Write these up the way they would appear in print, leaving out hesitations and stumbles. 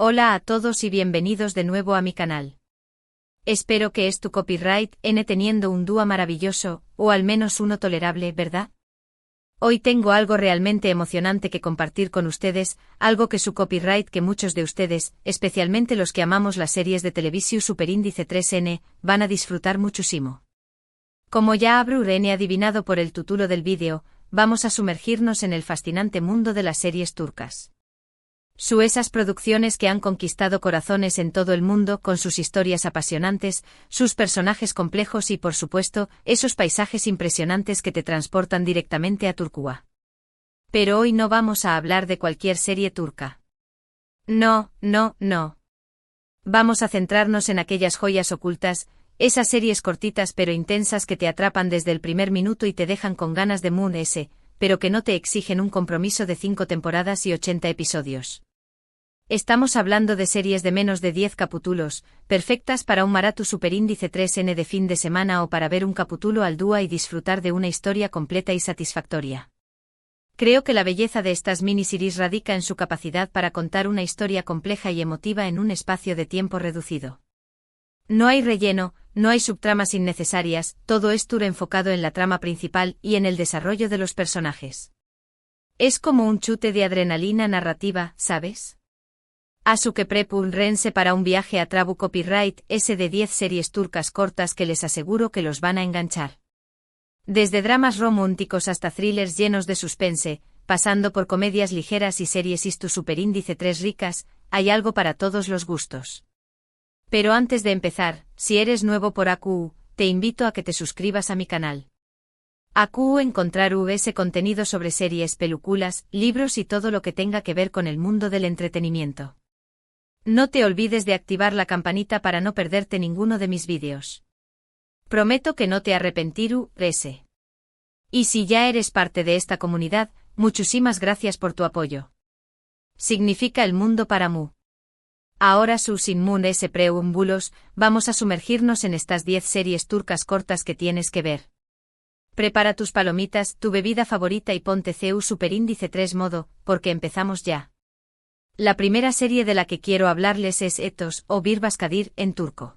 Hola a todos y bienvenidos de nuevo a mi canal. Espero que tu copyright teniendo un dúo maravilloso, o al menos uno tolerable, ¿verdad? Hoy tengo algo realmente emocionante que compartir con ustedes, algo que su copyright que muchos de ustedes, especialmente los que amamos las series de televisión Superíndice 3N, van a disfrutar muchísimo. Como ya habrán adivinado por el título del vídeo, vamos a sumergirnos en el fascinante mundo de las series turcas. Esas producciones que han conquistado corazones en todo el mundo con sus historias apasionantes, sus personajes complejos y por supuesto, esos paisajes impresionantes que te transportan directamente a Turquía. Pero hoy no vamos a hablar de cualquier serie turca. No. Vamos a centrarnos en aquellas joyas ocultas, esas series cortitas pero intensas que te atrapan desde el primer minuto y te dejan con ganas de pero que no te exigen un compromiso de 5 temporadas y 80 episodios. Estamos hablando de series de menos de 10 capítulos, perfectas para un maratón Superíndice 3N de fin de semana o para ver un capítulo al día y disfrutar de una historia completa y satisfactoria. Creo que la belleza de estas miniseries radica en su capacidad para contar una historia compleja y emotiva en un espacio de tiempo reducido. No hay relleno, no hay subtramas innecesarias, todo es enfocado en la trama principal y en el desarrollo de los personajes. Es como un chute de adrenalina narrativa, ¿sabes? Asu que prepúrense para un viaje a Trabu Copyright de 10 series turcas cortas que les aseguro que los van a enganchar. Desde dramas románticos hasta thrillers llenos de suspense, pasando por comedias ligeras y series Superíndice 3 ricas, hay algo para todos los gustos. Pero antes de empezar, si eres nuevo por AQ, te invito a que te suscribas a mi canal. AQ encontrar ese contenido sobre series, películas, libros y todo lo que tenga que ver con el mundo del entretenimiento. No te olvides de activar la campanita para no perderte ninguno de mis vídeos. Prometo que no te arrepentirás. Y si ya eres parte de esta comunidad, muchísimas gracias por tu apoyo. Significa el mundo para mí. Ahora sin preámbulos, vamos a sumergirnos en estas 10 series turcas cortas que tienes que ver. Prepara tus palomitas, tu bebida favorita y ponte Superíndice 3 modo, porque empezamos ya. La primera serie de la que quiero hablarles es Etos o Bir Başkadir en turco.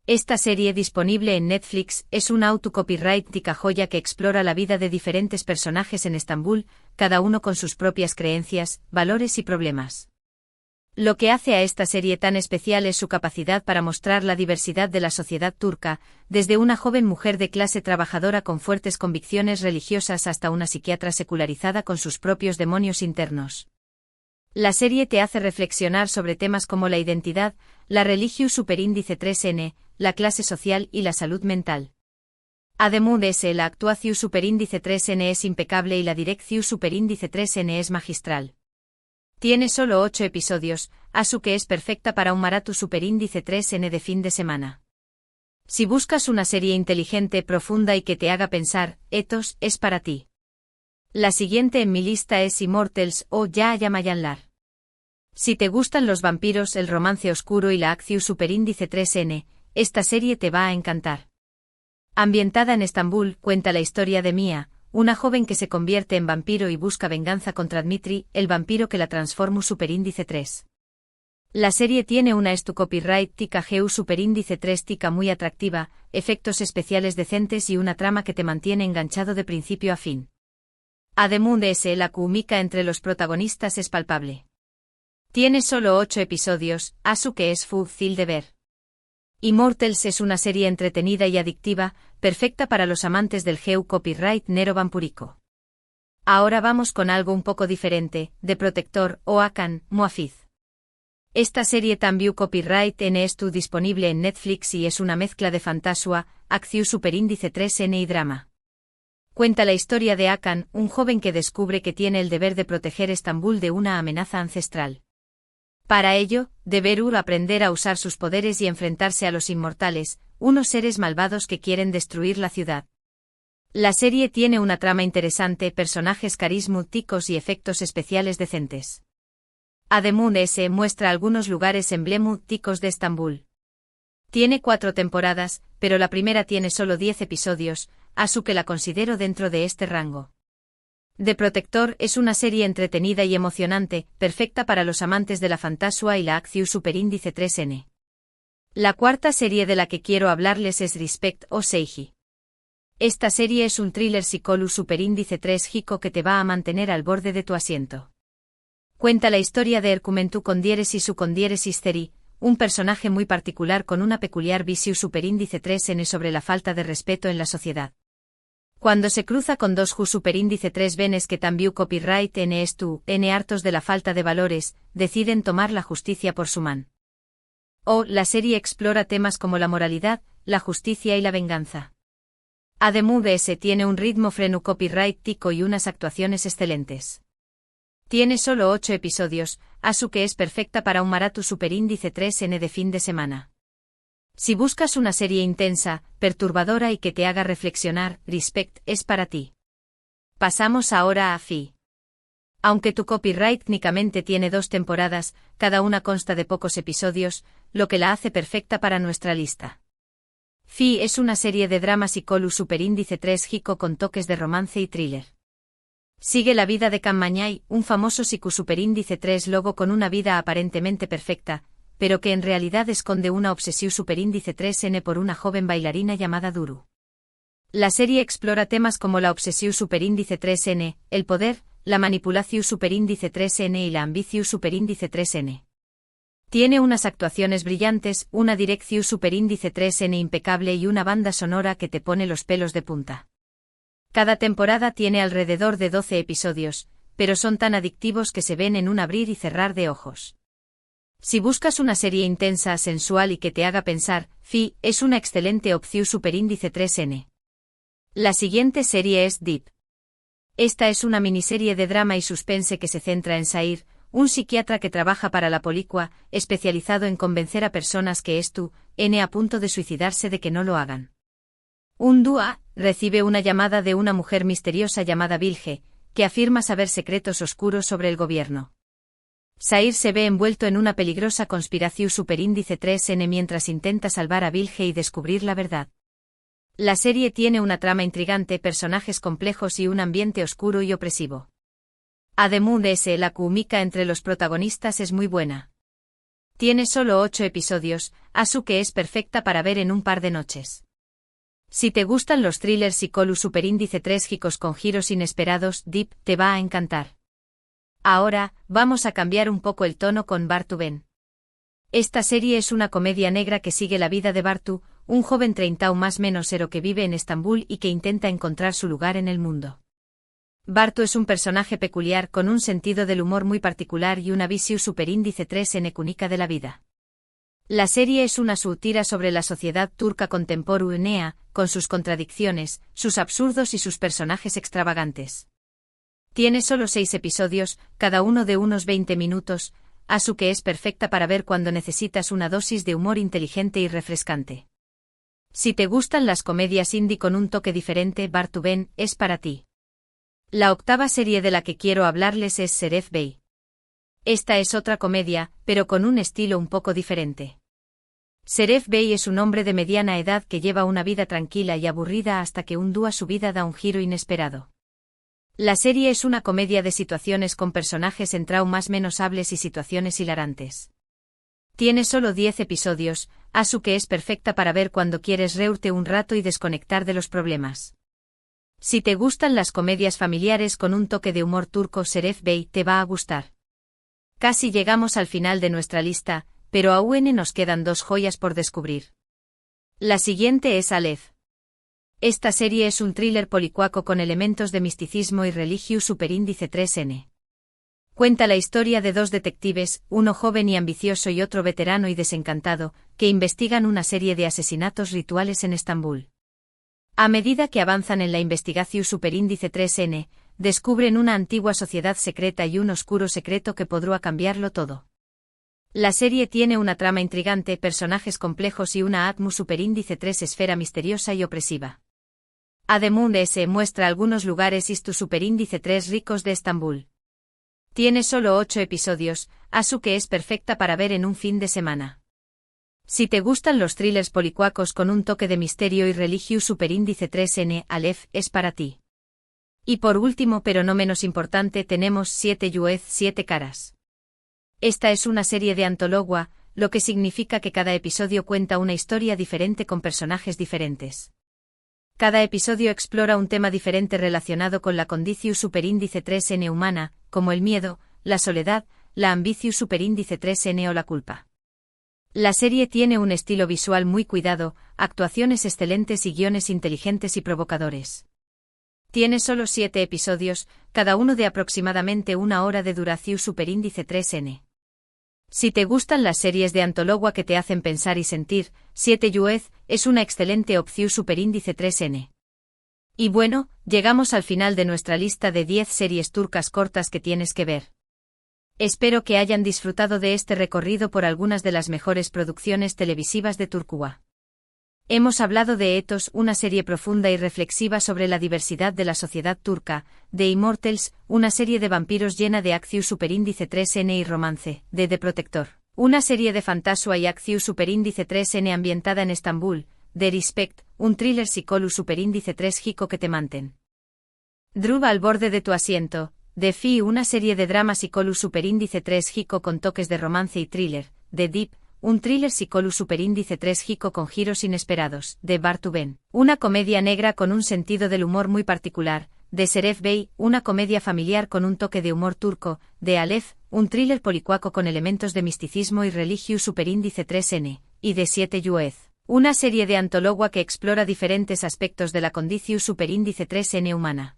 Esta serie disponible en Netflix es una autocopyrightica joya que explora la vida de diferentes personajes en Estambul, cada uno con sus propias creencias, valores y problemas. Lo que hace a esta serie tan especial es su capacidad para mostrar la diversidad de la sociedad turca, desde una joven mujer de clase trabajadora con fuertes convicciones religiosas hasta una psiquiatra secularizada con sus propios demonios internos. La serie te hace reflexionar sobre temas como la identidad, la religión Superíndice 3N, la clase social y la salud mental. Además la actuación Superíndice 3N es impecable y la dirección Superíndice 3N es magistral. Tiene solo 8 episodios, así que es perfecta para un maratón Superíndice 3N de fin de semana. Si buscas una serie inteligente, profunda y que te haga pensar, Etos es para ti. La siguiente en mi lista es Immortals o Yağmayanlar. Si te gustan los vampiros, el romance oscuro y la acción Superíndice 3N, esta serie te va a encantar. Ambientada en Estambul, cuenta la historia de Mia, una joven que se convierte en vampiro y busca venganza contra Dmitri, el vampiro que la transforma Superíndice 3. La serie tiene una copyright tica GU Superíndice 3 tica muy atractiva, efectos especiales decentes y una trama que te mantiene enganchado de principio a fin. Además la química entre los protagonistas es palpable. Tiene solo 8 episodios, así que es fácil de ver. Immortals es una serie entretenida y adictiva, perfecta para los amantes del GU copyright nero vampúrico. Ahora vamos con algo un poco diferente, de Protector o Hakan, Muafiz. Esta serie también copyright estu disponible en Netflix y es una mezcla de fantasía, acción Superíndice 3N y drama. Cuenta la historia de Hakan, un joven que descubre que tiene el deber de proteger Estambul de una amenaza ancestral. Para ello, deberá aprender a usar sus poderes y enfrentarse a los inmortales, unos seres malvados que quieren destruir la ciudad. La serie tiene una trama interesante, personajes carismáticos y efectos especiales decentes. Además muestra algunos lugares emblemáticos de Estambul. Tiene 4 temporadas, pero la primera tiene solo 10 episodios, así que la considero dentro de este rango. The Protector es una serie entretenida y emocionante, perfecta para los amantes de la fantasía y la acción superíndice 3N. La cuarta serie de la que quiero hablarles es Respect o Seiji. Esta serie es un thriller psicológico superíndice 3 Hiko que te va a mantener al borde de tu asiento. Cuenta la historia de Erkumentu con diéresis u con diéresis Ceri, un personaje muy particular con una peculiar visión superíndice 3N sobre la falta de respeto en la sociedad. Cuando se cruza con dos Ju superíndice 3 venes que también copyright N estu, N hartos de la falta de valores, deciden tomar la justicia por su man. La serie explora temas como la moralidad, la justicia y la venganza. Además tiene un ritmo freno copyright tico y unas actuaciones excelentes. Tiene solo 8 episodios, así que es perfecta para un maratón superíndice 3N de fin de semana. Si buscas una serie intensa, perturbadora y que te haga reflexionar, Respect es para ti. Pasamos ahora a Fi. Aunque tu copyright técnicamente tiene 2 temporadas, cada una consta de pocos episodios, lo que la hace perfecta para nuestra lista. Fi es una serie de drama psicológico superíndice 3 Hiko con toques de romance y thriller. Sigue la vida de Kan Mañai, un famoso psico superíndice 3 logo con una vida aparentemente perfecta, pero que en realidad esconde una obsesión superíndice 3N por una joven bailarina llamada Duru. La serie explora temas como la obsesión superíndice 3N, el poder, la manipulación superíndice 3N y la ambición superíndice 3N. Tiene unas actuaciones brillantes, una dirección superíndice 3N impecable y una banda sonora que te pone los pelos de punta. Cada temporada tiene alrededor de 12 episodios, pero son tan adictivos que se ven en un abrir y cerrar de ojos. Si buscas una serie intensa, sensual y que te haga pensar, Fi es una excelente opción superíndice 3N. La siguiente serie es Deep. Esta es una miniserie de drama y suspense que se centra en Sair, un psiquiatra que trabaja para la policua, especializado en convencer a personas que a punto de suicidarse de que no lo hagan. Un día, recibe una llamada de una mujer misteriosa llamada Vilge, que afirma saber secretos oscuros sobre el gobierno. Sair se ve envuelto en una peligrosa conspiración superíndice 3N mientras intenta salvar a Vilge y descubrir la verdad. La serie tiene una trama intrigante, personajes complejos y un ambiente oscuro y opresivo. Además la química entre los protagonistas es muy buena. Tiene solo 8 episodios, así que es perfecta para ver en un par de noches. Si te gustan los thrillers psicológicos superíndice 3 Hikos con giros inesperados, Deep te va a encantar. Ahora, vamos a cambiar un poco el tono con Bartu Ben. Esta serie es una comedia negra que sigue la vida de Bartu, un joven treintao más menos cero que vive en Estambul y que intenta encontrar su lugar en el mundo. Bartu es un personaje peculiar con un sentido del humor muy particular y una visión superíndice 3N única de la vida. La serie es una sátira sobre la sociedad turca contemporánea, con sus contradicciones, sus absurdos y sus personajes extravagantes. Tiene solo 6 episodios, cada uno de unos 20 minutos, así que es perfecta para ver cuando necesitas una dosis de humor inteligente y refrescante. Si te gustan las comedias indie con un toque diferente, Bartu Ben es para ti. La octava serie de la que quiero hablarles es Seref Bey. Esta es otra comedia, pero con un estilo un poco diferente. Seref Bey es un hombre de mediana edad que lleva una vida tranquila y aburrida hasta que un día su vida da un giro inesperado. La serie es una comedia de situaciones con personajes en traumas menos hables y situaciones hilarantes. Tiene solo 10 episodios, así que es perfecta para ver cuando quieres reírte un rato y desconectar de los problemas. Si te gustan las comedias familiares con un toque de humor turco, Seref Bey te va a gustar. Casi llegamos al final de nuestra lista, pero aún nos quedan 2 joyas por descubrir. La siguiente es Aleph. Esta serie es un thriller policuaco con elementos de misticismo y religio superíndice 3N. Cuenta la historia de 2 detectives, uno joven y ambicioso y otro veterano y desencantado, que investigan una serie de asesinatos rituales en Estambul. A medida que avanzan en la investigación superíndice 3N, descubren una antigua sociedad secreta y un oscuro secreto que podrá cambiarlo todo. La serie tiene una trama intrigante, personajes complejos y una atmósfera superíndice 3 esfera misteriosa y opresiva. Además muestra algunos lugares y tu superíndice 3 ricos de Estambul. Tiene solo 8 episodios, así que es perfecta para ver en un fin de semana. Si te gustan los thrillers policuacos con un toque de misterio y religio superíndice 3N, Aleph es para ti. Y por último pero no menos importante tenemos 7 Yuez 7 caras. Esta es una serie de antologua, lo que significa que cada episodio cuenta una historia diferente con personajes diferentes. Cada episodio explora un tema diferente relacionado con la condición superíndice 3N humana, como el miedo, la soledad, la ambición superíndice 3N o la culpa. La serie tiene un estilo visual muy cuidado, actuaciones excelentes y guiones inteligentes y provocadores. Tiene solo 7 episodios, cada uno de aproximadamente 1 hora de duración superíndice 3N. Si te gustan las series de antologua que te hacen pensar y sentir, 7 Yuez es una excelente opción superíndice 3N. Y bueno, llegamos al final de nuestra lista de 10 series turcas cortas que tienes que ver. Espero que hayan disfrutado de este recorrido por algunas de las mejores producciones televisivas de Turquía. Hemos hablado de Ethos, una serie profunda y reflexiva sobre la diversidad de la sociedad turca, de Immortals, una serie de vampiros llena de acción superíndice 3N y romance, de The Protector, una serie de fantasía y acción superíndice 3N ambientada en Estambul, de Respect, un thriller psicólogo superíndice 3 Jico que te manten. Druba al borde de tu asiento, de Fi, una serie de drama psicólogo superíndice 3 Jico con toques de romance y thriller, de Deep, un thriller psicólogo superíndice 3 Jico con giros inesperados, de Bartuben, una comedia negra con un sentido del humor muy particular, de Seref Bey, una comedia familiar con un toque de humor turco, de Aleph, un thriller policuaco con elementos de misticismo y religio superíndice 3N, y de 7 Yuez, una serie de antologua que explora diferentes aspectos de la condición superíndice 3N humana.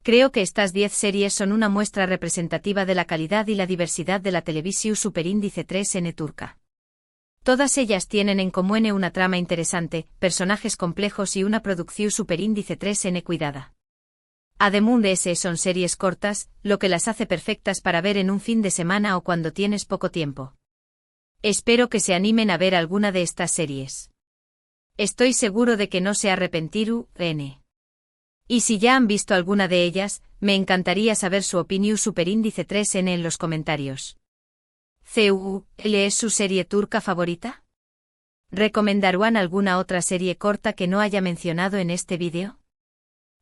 Creo que estas 10 series son una muestra representativa de la calidad y la diversidad de la televisión superíndice 3N turca. Todas ellas tienen en común una trama interesante, personajes complejos y una producción superíndice 3N cuidada. Además son series cortas, lo que las hace perfectas para ver en un fin de semana o cuando tienes poco tiempo. Espero que se animen a ver alguna de estas series. Estoy seguro de que no se arrepentirán. Y si ya han visto alguna de ellas, me encantaría saber su opinión superíndice 3N en los comentarios. ¿Cuál es su serie turca favorita? ¿Recomendarán alguna otra serie corta que no haya mencionado en este vídeo?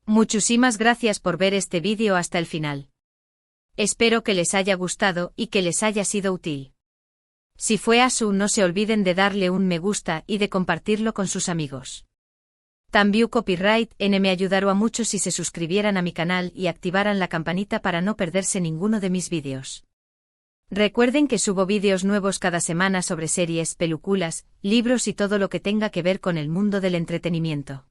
Muchísimas gracias por ver este vídeo hasta el final. Espero que les haya gustado y que les haya sido útil. Si fue así, no se olviden de darle un me gusta y de compartirlo con sus amigos. También copyright N me ayudará mucho si se suscribieran a mi canal y activaran la campanita para no perderse ninguno de mis vídeos. Recuerden que subo vídeos nuevos cada semana sobre series, películas, libros y todo lo que tenga que ver con el mundo del entretenimiento.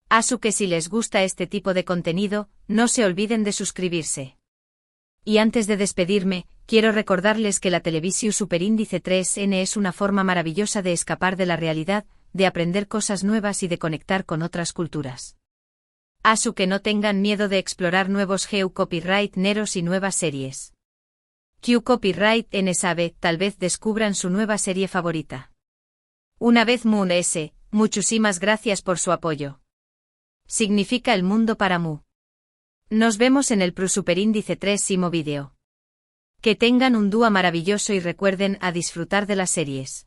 Así que si les gusta este tipo de contenido, no se olviden de suscribirse. Y antes de despedirme, quiero recordarles que la televisión superíndice 3N es una forma maravillosa de escapar de la realidad, de aprender cosas nuevas y de conectar con otras culturas. Así que no tengan miedo de explorar nuevos copyright neros y nuevas series. Copyright N sabe, tal vez descubran su nueva serie favorita. Una vez muchísimas gracias por su apoyo. Significa el mundo para mu. Nos vemos en el superíndice 3º vídeo. Que tengan un día maravilloso y recuerden a disfrutar de las series.